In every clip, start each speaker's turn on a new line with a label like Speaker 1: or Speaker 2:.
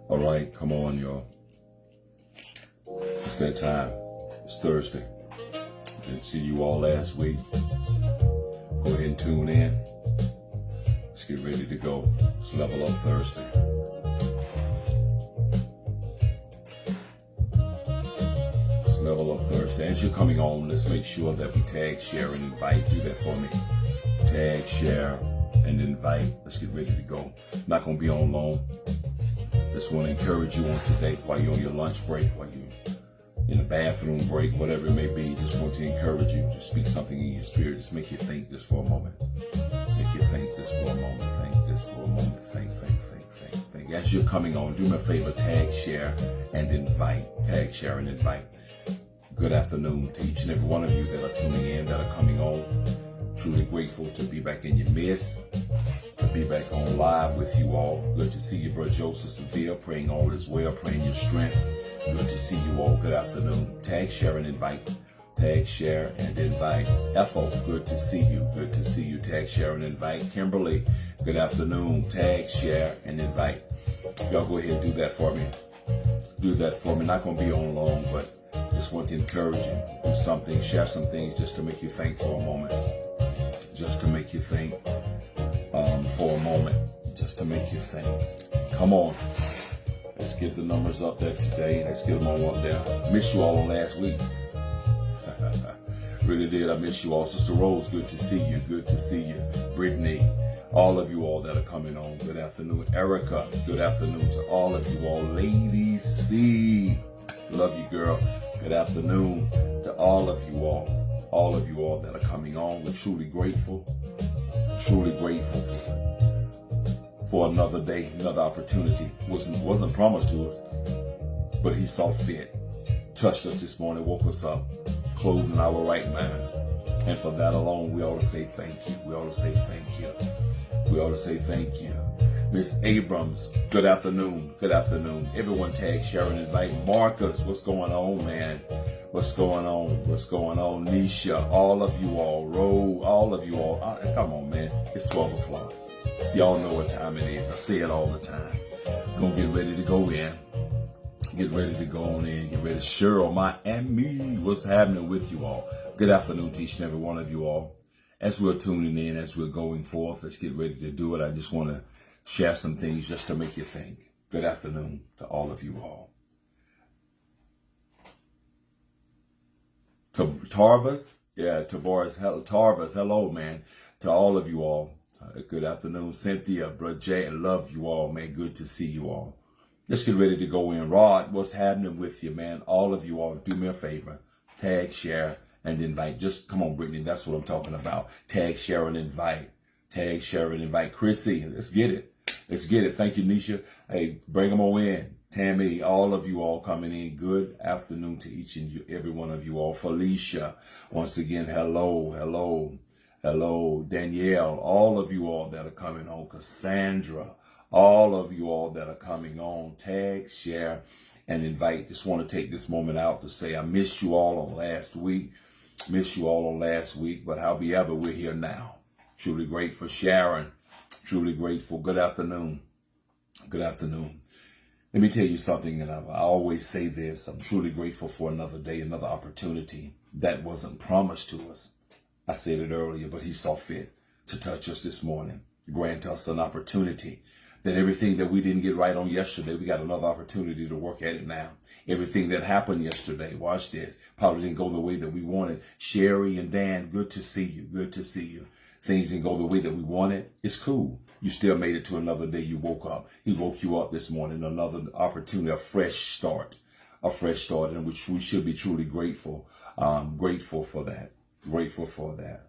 Speaker 1: All right, come on, y'all. It's that time. It's Thursday. Didn't see you all last week. Go ahead and tune in. Let's get ready to go. It's Level Up Thursday. It's Level Up Thursday. As you're coming on, let's make sure that we tag, share, and invite. Do that for me. Tag, share, and invite. Let's get ready to go. Not going to be on long. Just want to encourage you on today while you're on your lunch break, while you're in the bathroom break, whatever it may be. Just want to encourage you. Just speak something in your spirit. Just make you think just for a moment. Make you think just for a moment. Think just for a moment. Think. As you're coming on, do me a favor, tag, share, and invite. Tag, share, and invite. Good afternoon to each and every one of you that are tuning in, that are coming on. Truly grateful to be back in your midst, to be back on live with you all. Good to see you, Brother Joe, Sister Via, praying all is well, praying your strength. Good to see you all. Good afternoon. Tag, share, and invite. Tag, share, and invite. Ethel, good to see you. Good to see you. Tag, share, and invite. Kimberly, good afternoon. Tag, share, and invite. Y'all go ahead and do that for me. Do that for me. Not going to be on long, but just want to encourage you. Do something, share some things just to make you think for a moment. Just to make you think for a moment. Just to make you think. Come on. Let's get the numbers up there today. Let's get them on up there. Missed you all on last week. Really did. I miss you all. Sister Rose, good to see you. Good to see you. Brittany, all of you all that are coming on. Good afternoon. Erica, good afternoon to all of you all. Lady C, love you, girl. Good afternoon to all of you all. All of you all that are coming on. We're truly grateful. Truly grateful for another day, another opportunity. Wasn't promised to us, but he saw fit. Touched us this morning, woke us up, clothed in our right mind. And for that alone, we ought to say thank you. We ought to say thank you. We ought to say thank you. Miss Abrams, good afternoon. Good afternoon. Everyone tag, share, and invite. Marcus, what's going on, man? What's going on? What's going on? Nisha, all of you all. Ro, all of you all. Come on, man. It's 12 o'clock. Y'all know what time it is. I say it all the time. Gonna get ready to go in. Get ready to go on in. Get ready. Cheryl, Miami, what's happening with you all? Good afternoon to each and every one of you all. As we're tuning in, as we're going forth, let's get ready to do it. I just want to share some things just to make you think. Good afternoon to all of you all. To Tarvis, Tarvis, hello, man. To all of you all, good afternoon. Cynthia, Brother Jay, I love you all, man. Good to see you all. Let's get ready to go in. Rod, what's happening with you, man? All of you all, do me a favor. Tag, share, and invite. Just come on, Brittany. That's what I'm talking about. Tag, share, and invite. Tag, share, and invite. Chrissy, let's get it. Let's get it. Thank you, Nisha. Hey, bring them all in. Tammy, all of you all coming in. Good afternoon to each and every one of you all. Felicia, once again, hello. Danielle, all of you all that are coming on. Cassandra, all of you all that are coming on. Tag, share, and invite. Just want to take this moment out to say I missed you all on last week. But however, we're here now. Truly grateful. Sharon, truly grateful. Good afternoon. Good afternoon. Let me tell you something, and I always say this. I'm truly grateful for another day, another opportunity that wasn't promised to us. I said it earlier, but he saw fit to touch us this morning, grant us an opportunity that everything that we didn't get right on yesterday, we got another opportunity to work at it now. Everything that happened yesterday, watch this, probably didn't go the way that we wanted. Sherry and Dan, good to see you. Good to see you. Things didn't go the way that we wanted. It's cool. You still made it to another day. You woke up. He woke you up this morning. Another opportunity, a fresh start, in which we should be truly grateful. Grateful for that. Grateful for that.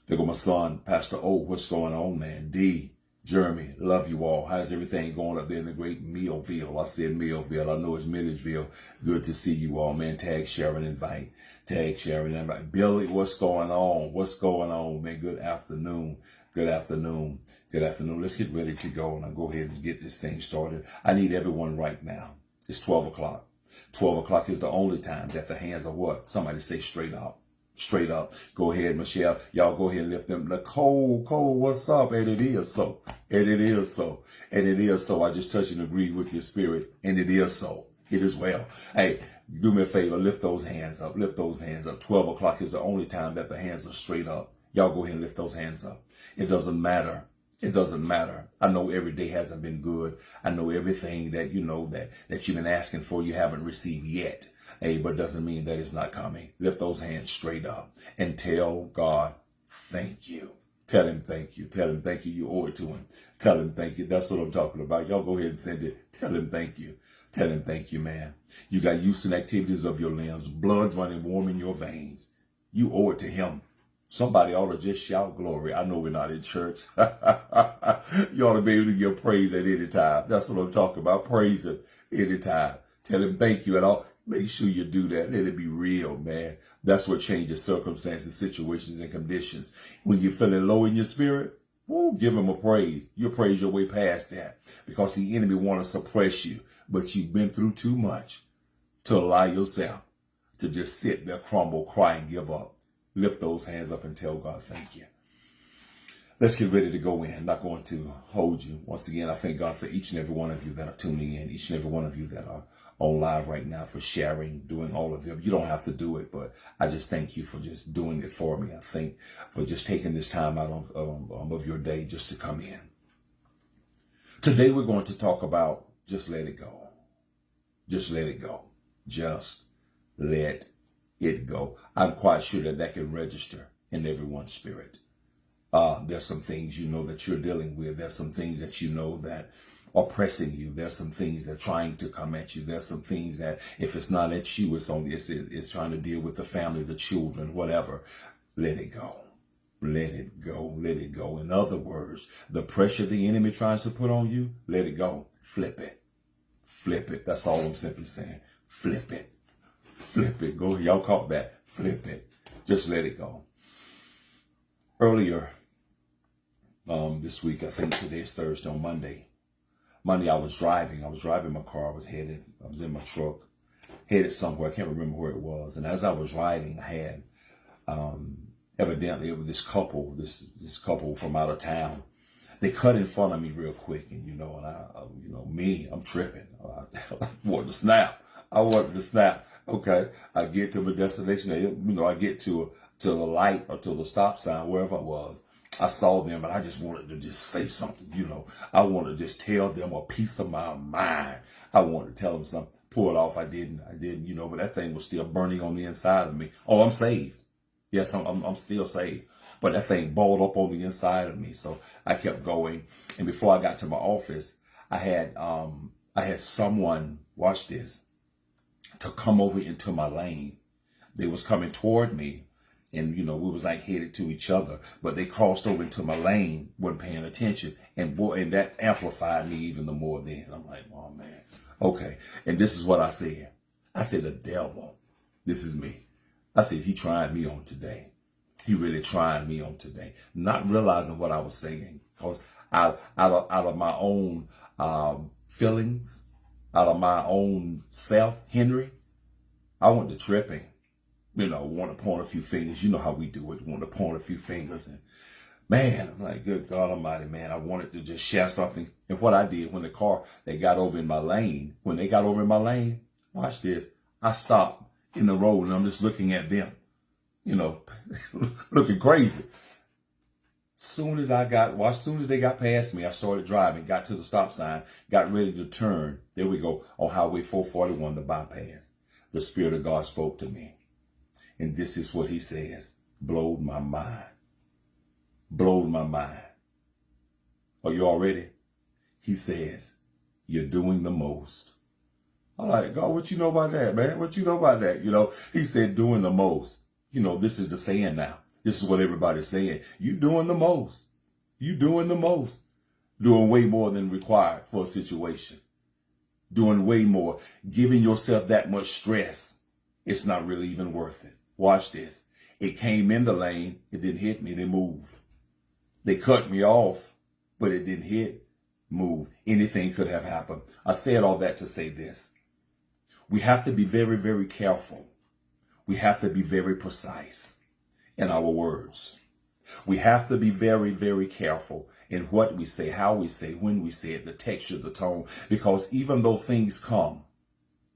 Speaker 1: There go my son, Pastor O. What's going on, man? D. Jeremy, love you all. How's everything going up there in the great Millville? I said Millville. I know it's Milledgeville. Good to see you all, man. Tag, share, and invite. Tag, share, and invite. Billy, what's going on? What's going on, man? Good afternoon. Good afternoon. Good afternoon. Let's get ready to go, and I'll go ahead and get this thing started. I need everyone right now. It's 12 o'clock. 12 o'clock is the only time that the hands are what? Somebody say straight up. straight up. Go ahead, Michelle. Y'all go ahead and lift them. Nicole, Cole, what's up? And it is so. And it is so. And it is so. I just touch and agree with your spirit. And it is so. It is well. Hey, do me a favor. Lift those hands up. Lift those hands up. 12 o'clock is the only time that the hands are straight up. Y'all go ahead and lift those hands up. It doesn't matter. It doesn't matter. I know every day hasn't been good. I know everything that you know that you've been asking for you haven't received yet. Hey, but it doesn't mean that it's not coming. Lift those hands straight up and tell God, thank you. Tell him thank you. Tell him thank you. You owe it to him. Tell him thank you. That's what I'm talking about. Y'all go ahead and send it. Tell him thank you. Tell him thank you, man. You got use and activities of your limbs, blood running warm in your veins. You owe it to him. Somebody ought to just shout glory. I know we're not in church. You ought to be able to give praise at any time. That's what I'm talking about. Praise him anytime. Tell him thank you at all. Make sure you do that. Let it be real, man. That's what changes circumstances, situations, and conditions. When you're feeling low in your spirit, give him a praise. You'll praise your way past that because the enemy want to suppress you. But you've been through too much to allow yourself to just sit there, crumble, cry, and give up. Lift those hands up and tell God, thank you. Let's get ready to go in. I'm not going to hold you. Once again, I thank God for each and every one of you that are tuning in, each and every one of you that are on live right now, for sharing, doing all of it. You don't have to do it, but I just thank you for just doing it for me. I thank for just taking this time out of your day just to come in. Today, we're going to talk about just let it go. Just let it go. Just let it go. I'm quite sure that can register in everyone's spirit. There's some things you know that you're dealing with. There's some things that you know that are pressing you. There's some things that are trying to come at you. There's some things that if it's not at you, it's trying to deal with the family, the children, whatever. Let it go. Let it go. Let it go. In other words, the pressure the enemy tries to put on you, let it go. Flip it. Flip it. That's all I'm simply saying. Flip it. Flip it. Go. Y'all caught that. Flip it. Just let it go. Earlier this week, I think today's Thursday, on Monday, I was driving my car. I was in my truck, headed somewhere. I can't remember where it was. And as I was riding, I had, evidently it was this couple from out of town. They cut in front of me real quick. And, I'm tripping. I wanted to snap. Okay. I get to my destination. I get to the light or to the stop sign, wherever I was. I saw them and I just wanted to just say something, I wanted to just tell them a piece of my mind. I wanted to tell them something. Pull it off. I didn't, but that thing was still burning on the inside of me. Oh, I'm saved. Yes, I'm still saved. But that thing balled up on the inside of me. So I kept going. And before I got to my office, I had someone, watch this, to come over into my lane. They was coming toward me. And, we was like headed to each other, but they crossed over into my lane, wasn't paying attention. And that amplified me even the more then. I'm like, oh man. Okay. And this is what I said. I said, the devil, this is me. I said, he tried me on today. He really tried me on today. Not realizing what I was saying. Because out of my own feelings, out of my own self, Henry, I went to tripping. Want to point a few fingers. You know how we do it. Want to point a few fingers. And man, I'm like, good God Almighty, man. I wanted to just share something. And what I did when they got over in my lane, watch this. I stopped in the road and I'm just looking at them, looking crazy. Soon as they got past me, I started driving, got to the stop sign, got ready to turn. There we go. On Highway 441, the bypass. The Spirit of God spoke to me. And this is what he says. Blowed my mind. Blowed my mind. Are you all ready? He says, you're doing the most. I'm like, God, what you know about that, man? What you know about that? He said doing the most. This is the saying now. This is what everybody's saying. You doing the most. You doing the most. Doing way more than required for a situation. Doing way more. Giving yourself that much stress. It's not really even worth it. Watch this. It came in the lane. It didn't hit me. They moved. They cut me off, but it didn't hit, move. Anything could have happened. I said all that to say this. We have to be very, very careful. We have to be very precise. in our words. We have to be very, very careful in what we say, how we say, when we say it, the texture, the tone, because even though things come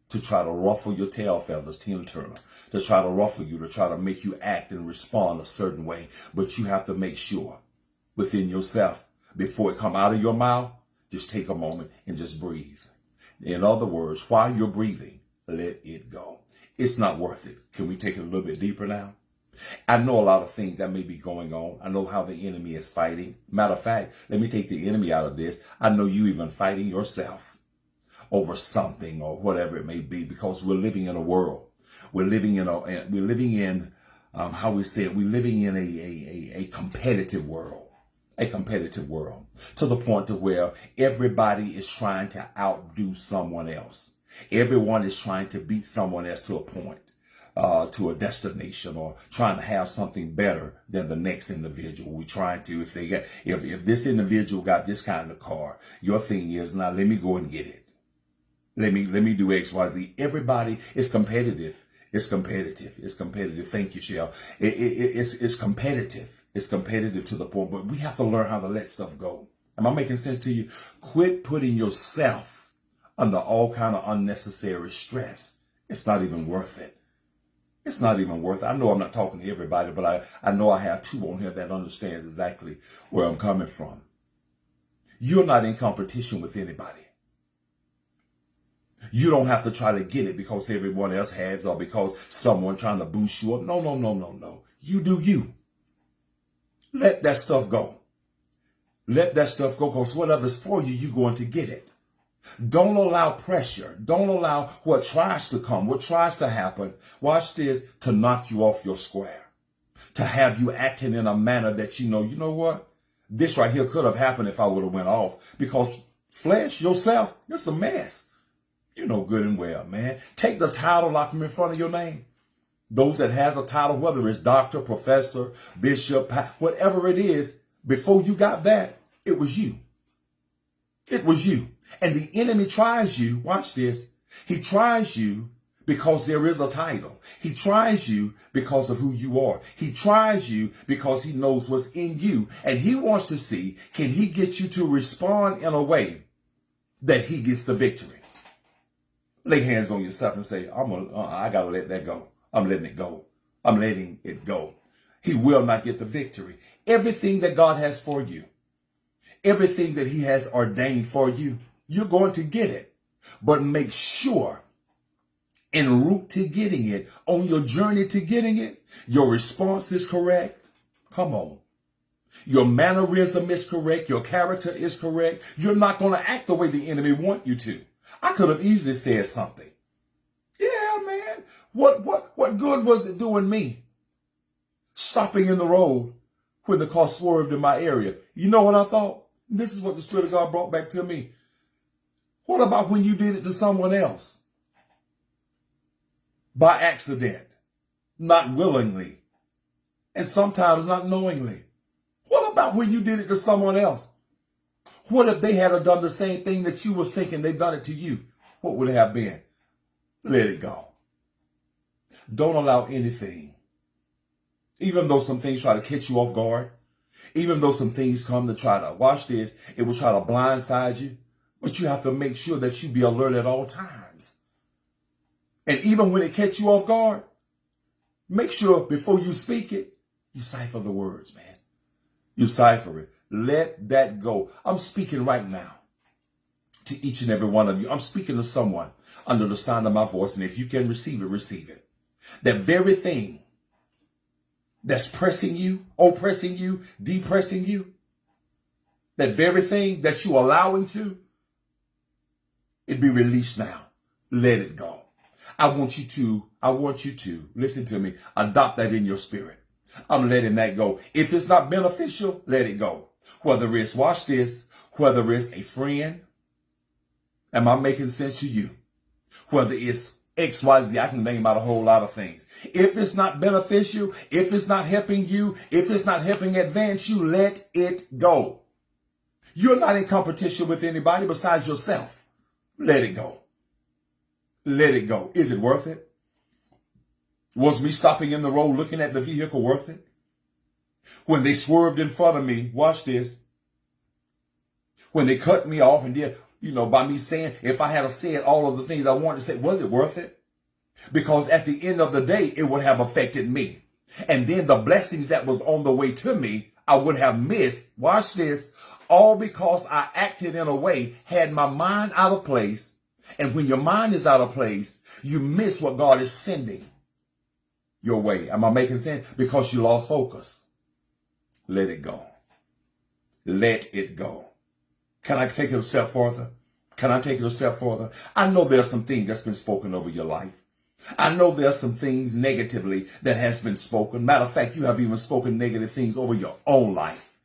Speaker 1: to try to ruffle your tail feathers, Tina Turner, to try to ruffle you, to try to make you act and respond a certain way, but you have to make sure within yourself, before it come out of your mouth, just take a moment and just breathe. In other words, while you're breathing, let it go. It's not worth it. Can we take it a little bit deeper now? I know a lot of things that may be going on. I know how the enemy is fighting. Matter of fact, let me take the enemy out of this. I know you even fighting yourself over something or whatever it may be, because we're living in a world. We're living in how we say it, we're living in a competitive world. A competitive world, to the point to where everybody is trying to outdo someone else. Everyone is trying to beat someone else to a point, to a destination, or trying to have something better than the next individual. We're trying to, if this individual got this kind of car, your thing is, now let me go and get it. Let me do X, Y, Z. Everybody is competitive. It's competitive. It's competitive. Thank you, Shell. It's competitive. It's competitive to the point, but we have to learn how to let stuff go. Am I making sense to you? Quit putting yourself under all kind of unnecessary stress. It's not even worth it. It's not even worth it. I know I'm not talking to everybody, but I know I have two on here that understands exactly where I'm coming from. You're not in competition with anybody. You don't have to try to get it because everyone else has, or because someone trying to boost you up. No, no, no, no, no. You do you. Let that stuff go. Let that stuff go, because whatever's for you, you're going to get it. Don't allow pressure. Don't allow what tries to come, what tries to happen, watch this, to knock you off your square. To have you acting in a manner that you know what? This right here could have happened if I would have went off. Because flesh, yourself, it's a mess. You know good and well, man. Take the title off from in front of your name. Those that has a title, whether it's doctor, professor, bishop, whatever it is, before you got that, it was you. It was you. And the enemy tries you, watch this, he tries you because there is a title. He tries you because of who you are. He tries you because he knows what's in you. And he wants to see, can he get you to respond in a way that he gets the victory? Lay hands on yourself and say, I got to let that go. I'm letting it go. I'm letting it go. He will not get the victory. Everything that God has for you, everything that he has ordained for you, you're going to get it. But make sure en route to getting it, on your journey to getting it, your response is correct. Come on. Your mannerism is correct. Your character is correct. You're not going to act the way the enemy wants you to. I could have easily said something. Yeah, man. What good was it doing me? Stopping in the road when the car swerved in my area. You know what I thought? This is what the Spirit of God brought back to me. What about when you did it to someone else? By accident, not willingly, and sometimes not knowingly. What about when you did it to someone else? What if they had done the same thing that you was thinking they done it to you? What would it have been? Let it go. Don't allow anything, even though some things try to catch you off guard, even though some things come to try to, watch this, it will try to blindside you, but you have to make sure that you be alert at all times. And even when it catch you off guard, make sure before you speak it, you cipher the words, man. You cipher it. Let that go. I'm speaking right now to each and every one of you. I'm speaking to someone under the sound of my voice. And if you can receive it, receive it. That very thing that's pressing you, oppressing you, depressing you, that very thing that you allowing to, it be released now. Let it go. I want you to, listen to me, adopt that in your spirit. I'm letting that go. If it's not beneficial, let it go. Whether it's, watch this, whether it's a friend, am I making sense to you? Whether it's X, Y, Z, I can name out a whole lot of things. If it's not beneficial, if it's not helping you, if it's not helping advance you, let it go. You're not in competition with anybody besides yourself. Let it go. Let it go. Is it worth it? Was me stopping in the road looking at the vehicle worth it? When they swerved in front of me, watch this. When they cut me off and did, by me saying, if I had said all of the things I wanted to say, was it worth it? Because at the end of the day, it would have affected me. And then the blessings that was on the way to me, I would have missed. Watch this. All because I acted in a way, had my mind out of place. And when your mind is out of place, you miss what God is sending your way. Am I making sense? Because you lost focus. Let it go. Let it go. Can I take it a step further? Can I take it a step further? I know there's some things that's been spoken over your life. I know there's some things negatively that has been spoken. Matter of fact, you have even spoken negative things over your own life.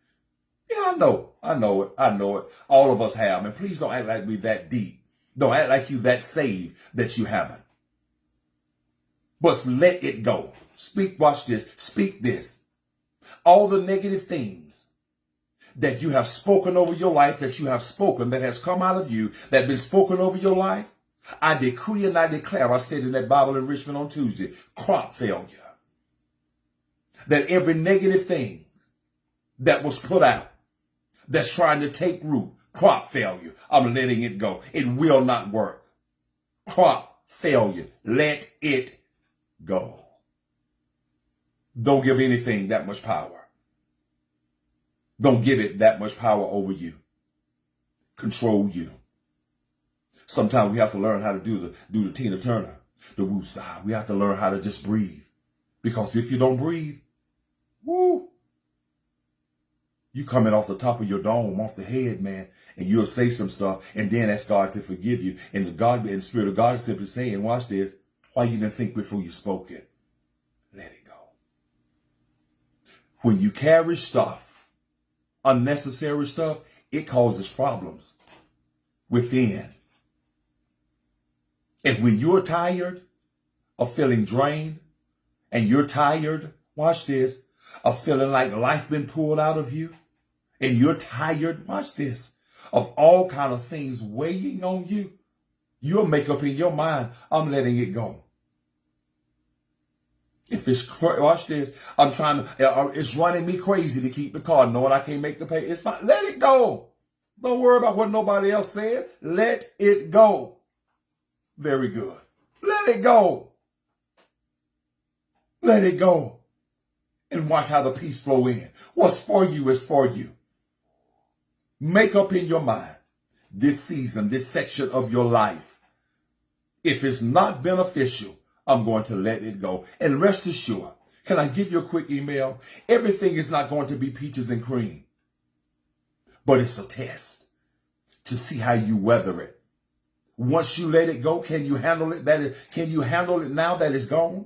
Speaker 1: Yeah, I know it. All of us have. And please don't act like we that deep. Don't act like you that saved that you haven't. But let it go. Watch this. Speak this. All the negative things that you have spoken over your life, that you have spoken, that has come out of you, that has been spoken over your life, I decree and I declare, I said in that Bible enrichment on Tuesday, crop failure. That every negative thing that was put out, that's trying to take root, crop failure, I'm letting it go. It will not work. Crop failure, let it go. Don't give anything that much power. Don't give it that much power over you. Control you. Sometimes we have to learn how to do the Tina Turner, the woosah. We have to learn how to just breathe. Because if you don't breathe, woo, you coming off the top of your dome, off the head, man, and you'll say some stuff and then ask God to forgive you. And the Spirit of God is simply saying, watch this, why you didn't think before you spoke it? Let it go. When you carry stuff, unnecessary stuff, it causes problems within. And when you're tired of feeling drained, and you're tired, watch this, of feeling like life been pulled out of you, and you're tired, watch this, of all kind of things weighing on you, you'll make up in your mind, I'm letting it go. If it's, watch this, it's running me crazy to keep the car, knowing I can't make the pay. It's fine. Let it go. Don't worry about what nobody else says. Let it go. Very good. Let it go. Let it go. And watch how the peace flow in. What's for you is for you. Make up in your mind this season, this section of your life. If it's not beneficial, I'm going to let it go. And rest assured, can I give you a quick email? Everything is not going to be peaches and cream. But it's a test to see how you weather it. Once you let it go, can you handle it? Can you handle it now that it's gone?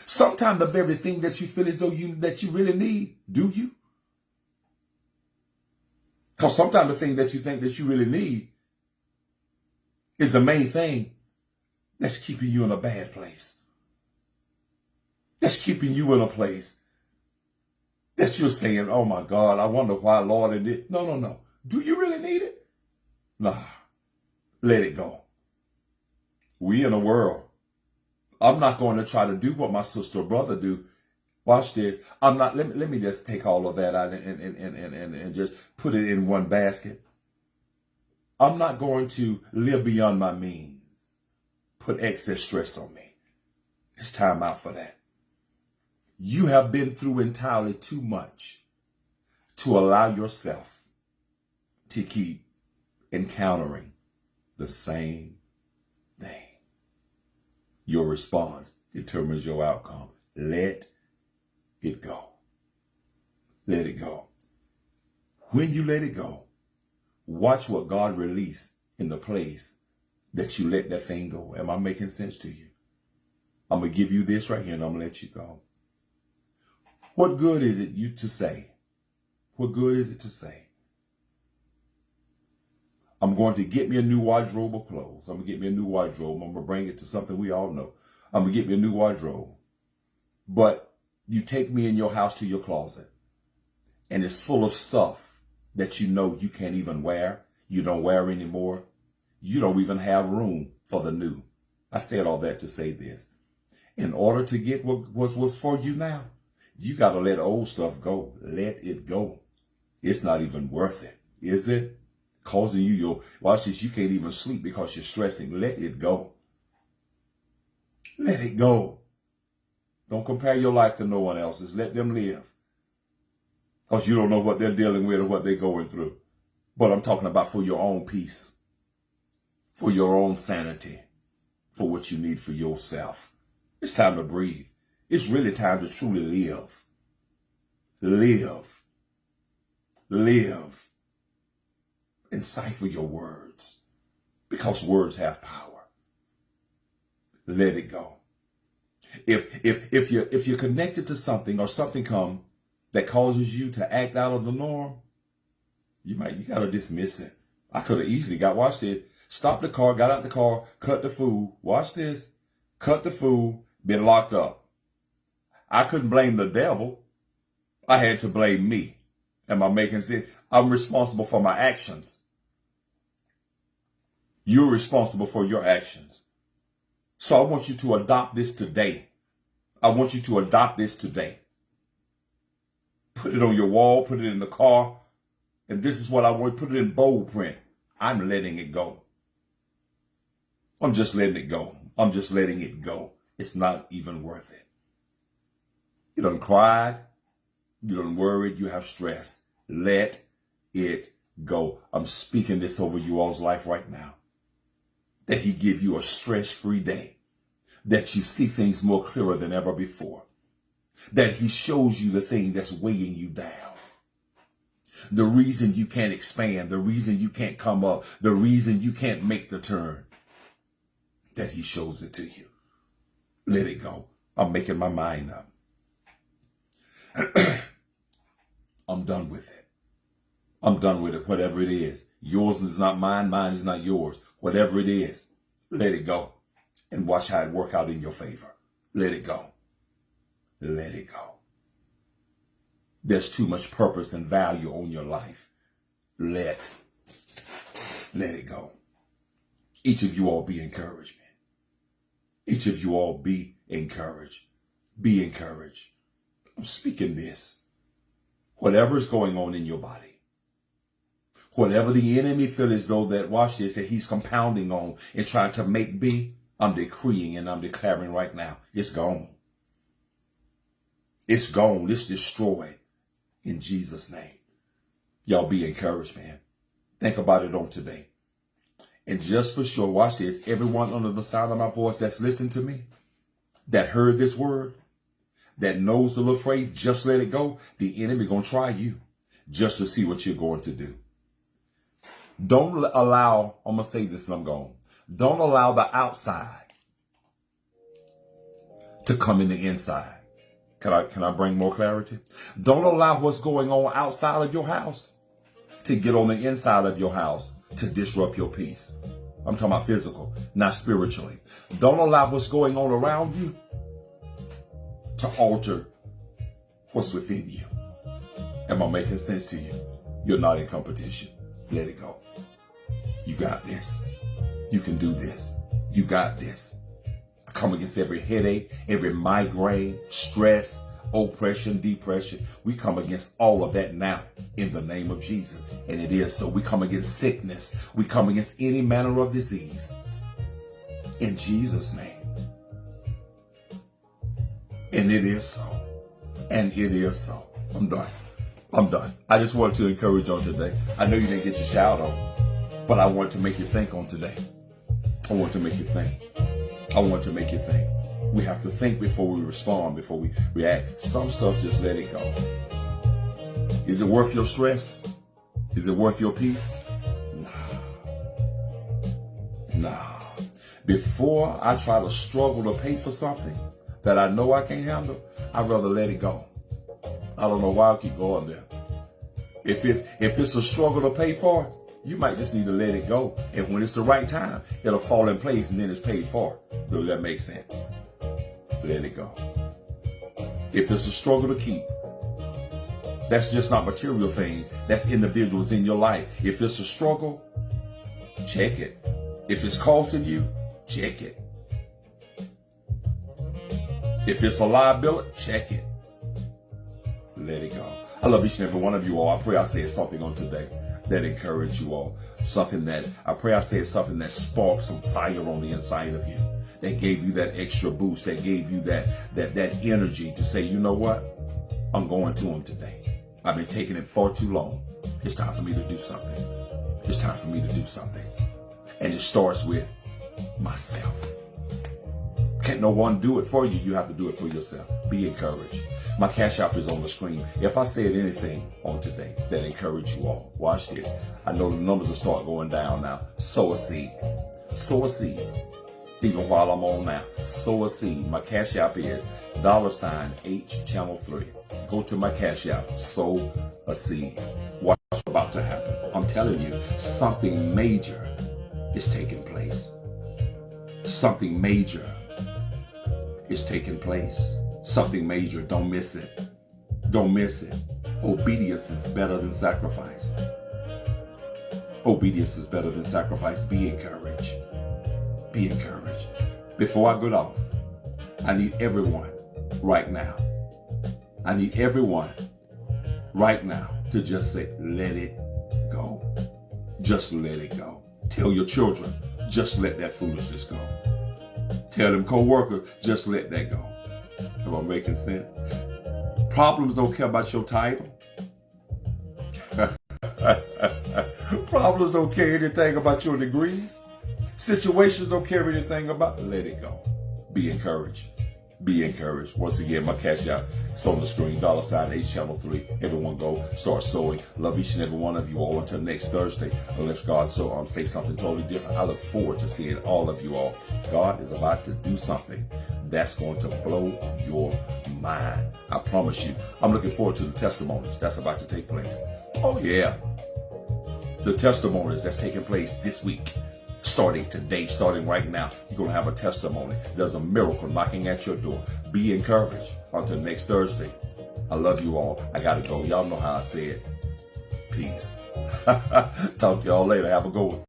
Speaker 1: Sometimes the very thing that you feel as though that you really need, do you? Because sometimes the thing that you think that you really need is the main thing that's keeping you in a bad place. That's keeping you in a place that you're saying, oh my God, I wonder why, Lord, it did. No. Do you really need it? Nah. Let it go. We in a world. I'm not going to try to do what my sister or brother do. Watch this. I'm not. Let me just take all of that out and just put it in one basket. I'm not going to live beyond my means. Put excess stress on me. It's time out for that. You have been through entirely too much to allow yourself to keep encountering the same thing. Your response determines your outcome. Let it go. Let it go. When you let it go, watch what God released in the place that you let that thing go. Am I making sense to you? I'm going to give you this right here and I'm going to let you go. What good is it to say? What good is it to say? I'm going to get me a new wardrobe of clothes. I'm going to get me a new wardrobe. I'm going to bring it to something we all know. I'm going to get me a new wardrobe. But you take me in your house to your closet and it's full of stuff that you know you can't even wear. You don't wear anymore. You don't even have room for the new. I said all that to say this. In order to get what was for you now, You got to let old stuff go. Let it go. It's not even worth it, is it? Causing you watch this, you can't even sleep because you're stressing. Let it go. Let it go. Don't compare your life to no one else's. Let them live. Because you don't know what they're dealing with or what they're going through. But I'm talking about for your own peace, for your own sanity, for what you need for yourself. It's time to breathe. It's really time to truly live. Live. Live. Encipher your words, because words have power. Let it go. If you're connected to something or something come that causes you to act out of the norm, you gotta dismiss it. I could have easily watch this, stopped the car, got out the car, cut the food. Watch this, cut the food, been locked up. I couldn't blame the devil. I had to blame me. Am I making sense? I'm responsible for my actions. You're responsible for your actions. So I want you to adopt this today. I want you to adopt this today. Put it on your wall, put it in the car. And this is what I want. Put it in bold print. I'm letting it go. I'm just letting it go. I'm just letting it go. It's not even worth it. You done cried. You done worried. You have stress. Let it go. I'm speaking this over you all's life right now. That he give you a stress-free day. That you see things more clearer than ever before. That he shows you the thing that's weighing you down. The reason you can't expand, the reason you can't come up, the reason you can't make the turn. That he shows it to you. Let it go. I'm making my mind up. I'm done with it. I'm done with it, whatever it is. Yours is not mine, mine is not yours. Whatever it is, let it go. And watch how it work out in your favor. Let it go. Let it go. There's too much purpose and value on your life. Let it go. Each of you all be encouraged, man. Each of you all be encouraged. Be encouraged. I'm speaking this. Whatever is going on in your body, whatever the enemy feels as though that, watch this, that he's compounding on and trying to make be, I'm decreeing and I'm declaring right now, it's gone. It's gone. It's destroyed in Jesus' name. Y'all be encouraged, man. Think about it on today. And just for sure, watch this, everyone under the sound of my voice that's listening to me, that heard this word, that knows the little phrase, just let it go, the enemy gonna try you just to see what you're going to do. Don't allow, I'm gonna say this and I'm gone. Don't allow the outside to come in the inside. Can I bring more clarity? Don't allow what's going on outside of your house to get on the inside of your house to disrupt your peace. I'm talking about physical, not spiritually. Don't allow what's going on around you to alter what's within you. Am I making sense to you? You're not in competition. Let it go. You got this. You can do this. You got this. I come against every headache, every migraine, stress, oppression, depression. We come against all of that now in the name of Jesus. And it is so. We come against sickness. We come against any manner of disease in Jesus' name. And it is so. And it is so. I'm done. I'm done. I just wanted to encourage you on today. I know you didn't get your shout on, but I want to make you think on today. I want to make you think. I want to make you think. We have to think before we respond, before we react. Some stuff, just let it go. Is it worth your stress? Is it worth your peace? Nah. Before I try to struggle to pay for something that I know I can't handle, I'd rather let it go. I don't know why I keep going there. If it's a struggle to pay for, you might just need to let it go. And when it's the right time, it'll fall in place and then it's paid for. Does that make sense? Let it go. If it's a struggle to keep, that's just not material things. That's individuals in your life. If it's a struggle, check it. If it's costing you, check it. If it's a liability, check it. let it go. I love each and every one of you all. I pray I said something on today that encouraged you all. Something that, I pray I said something that sparked some fire on the inside of you. That gave you that extra boost. That gave you that energy to say, you know what? I'm going to him today. I've been taking it far too long. It's time for me to do something. It's time for me to do something. And it starts with myself. Can't no one do it for you. You have to do it for yourself. Be encouraged. My Cash App is on the screen. If I said anything on today that encouraged you all, watch this. I know the numbers will start going down now. Sow a seed. Sow a seed. Even while I'm on now. Sow a seed. My Cash App is $H Channel 3. Go to my Cash App. Sow a seed. Watch what's about to happen. I'm telling you, something major is taking place. Something major is taking place. Something major. Don't miss it. Don't miss it. Obedience is better than sacrifice. Obedience is better than sacrifice. Be encouraged. Be encouraged. Before I get off, I need everyone right now. I need everyone right now to just say, let it go. Just let it go. Tell your children, just let that foolishness go. Tell them co-workers, just let that go. Am I making sense? Problems don't care about your title. Problems don't care anything about your degrees. Situations don't care anything about. Let it go. Be encouraged. Be encouraged. Once again, my Cash App is on the screen. $H Channel 3. Everyone go start sowing. Love each and every one of you all until next Thursday. Unless God say something totally different. I look forward to seeing all of you all. God is about to do something that's going to blow your mind. I promise you. I'm looking forward to the testimonies that's about to take place. Oh yeah. The testimonies that's taking place this week. Starting today, starting right now, you're going to have a testimony. There's a miracle knocking at your door. Be encouraged until next Thursday. I love you all. I got to go. Y'all know how I say it. Peace. Talk to y'all later. Have a good one.